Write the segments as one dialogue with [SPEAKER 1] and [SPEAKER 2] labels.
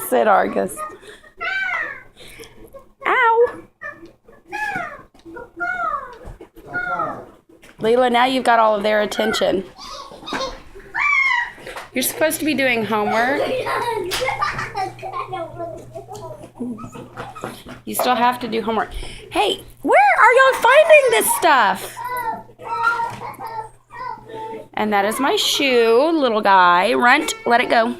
[SPEAKER 1] Sit, Argus. Ow! Leela, now you've got all of their attention. You're supposed to be doing homework. You still have to do homework. Hey, where are y'all finding this stuff? And that is my shoe, little guy. Runt, let it go.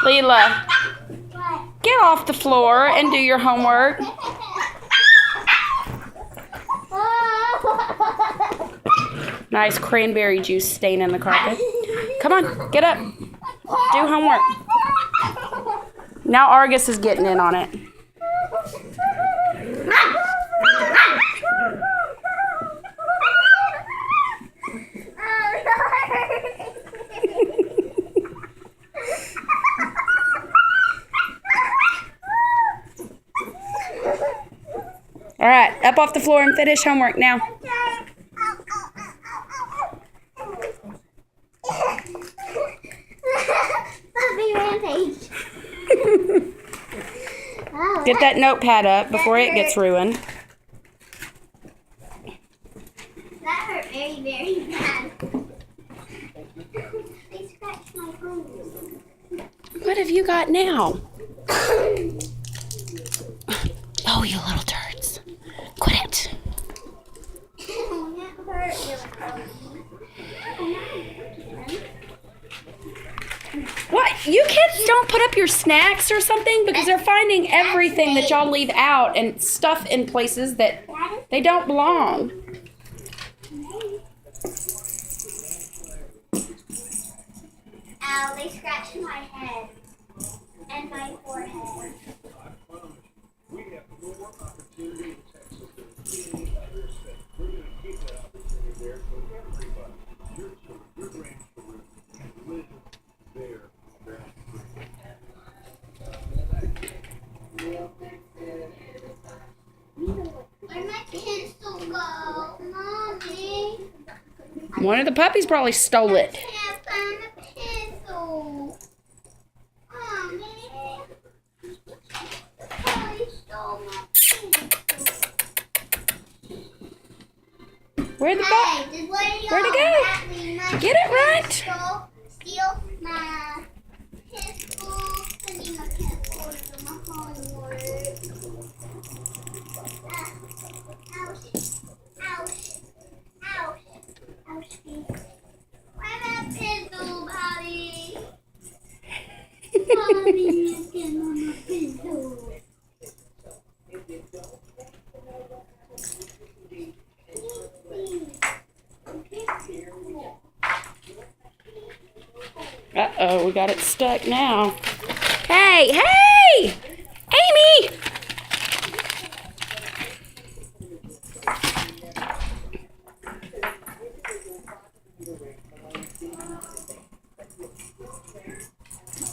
[SPEAKER 1] Leela, get off the floor and do your homework. Nice cranberry juice stain in the carpet. Come on, get up. Do homework. Now Argus is getting in on it. All right, up off the floor and finish homework now.
[SPEAKER 2] Puppy rampage.
[SPEAKER 1] Get that notepad up before it gets ruined.
[SPEAKER 2] That hurt very, very bad. I scratched my bones.
[SPEAKER 1] What have you got now? Oh, you little turds. Quit it.
[SPEAKER 2] That hurt.
[SPEAKER 1] What? You kids don't put up your snacks or something? Because they're finding everything that y'all leave out and stuff in places that they don't belong.
[SPEAKER 2] Ow, they scratched my head and my forehead. Where'd my pencil go, Mommy?
[SPEAKER 1] One of the puppies probably stole it.
[SPEAKER 2] I can't find a pencil. Mommy. Somebody stole my pencil.
[SPEAKER 1] Where'd
[SPEAKER 2] Where'd
[SPEAKER 1] it go? Get it right.
[SPEAKER 2] Steal my pencil. I need my pencil for my homework. Ouch. Ouch. Ouch. Where's that pencil, Bobby? Bobby is getting on my pencil.
[SPEAKER 1] Uh-oh, we got it stuck now. Hey, hey! Amy!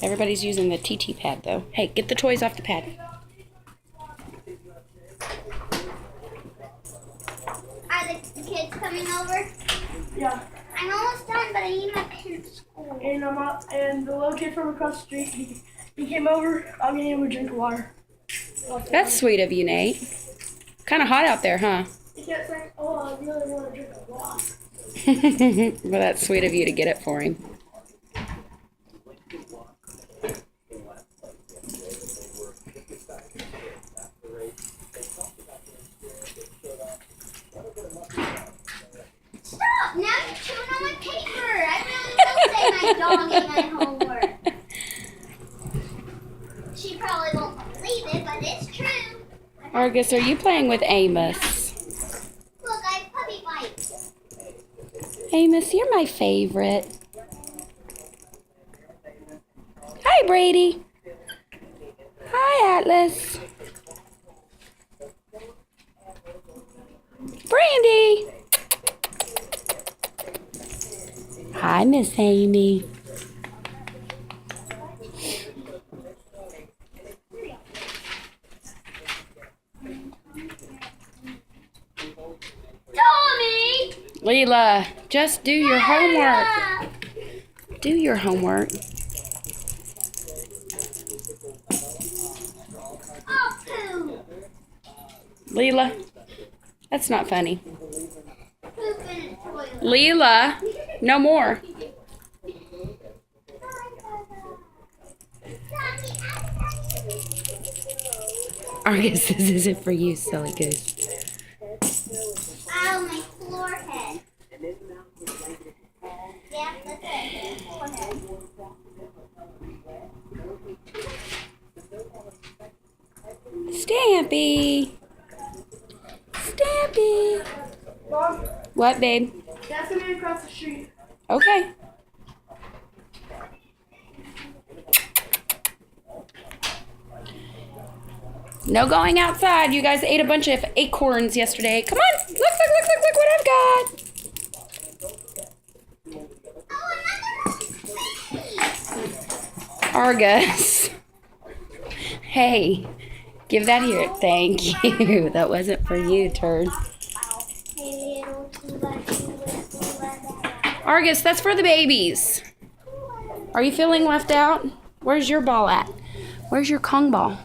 [SPEAKER 1] Everybody's using the TT pad, though. Hey, get the toys off the pad.
[SPEAKER 2] Are the kids coming over?
[SPEAKER 3] Yeah,
[SPEAKER 2] I'm almost done, but I need my pencil.
[SPEAKER 3] and the little kid from across the street, he came over. I'll get him a drink of water.
[SPEAKER 1] That's sweet of you, Nate. Kind of hot out there, huh?
[SPEAKER 3] He kept saying, "Oh, I really want a drink of water."
[SPEAKER 1] Well, that's sweet of you to get it for him.
[SPEAKER 2] Stop! Now you're chewing on my paper. I really will say my dog ate my homework. She probably won't believe it, but it's true.
[SPEAKER 1] Argus, are you playing with Amos?
[SPEAKER 2] Look, I have puppy bites.
[SPEAKER 1] Amos, you're my favorite. Hi, Brady. Hi, Atlas. Brandy. Hi, Miss Amy.
[SPEAKER 2] Tommy!
[SPEAKER 1] Leela, just do your homework. Do your homework.
[SPEAKER 2] Oh, poo!
[SPEAKER 1] Leela, that's not funny.
[SPEAKER 2] Poop in a toilet.
[SPEAKER 1] Leela, no more. Argus, this isn't for you, silly goose.
[SPEAKER 2] Ow, my forehead. Yeah, that's it. Forehead.
[SPEAKER 1] Stampy. Stampy.
[SPEAKER 3] Mom,
[SPEAKER 1] What, babe?
[SPEAKER 3] that's the man across the street.
[SPEAKER 1] Okay. No going outside. You guys ate a bunch of acorns yesterday. Come on. Look what I've got. Argus. Hey, give that here. Thank you. That wasn't for you, turd. Argus, that's for the babies. Are you feeling left out? Where's your ball at? Where's your Kong ball?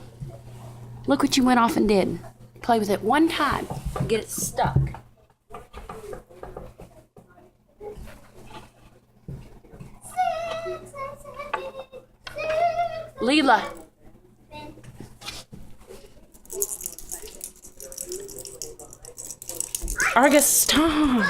[SPEAKER 1] Look what you went off and did. Play with it one time. Get it stuck. Leela. Argus, stop.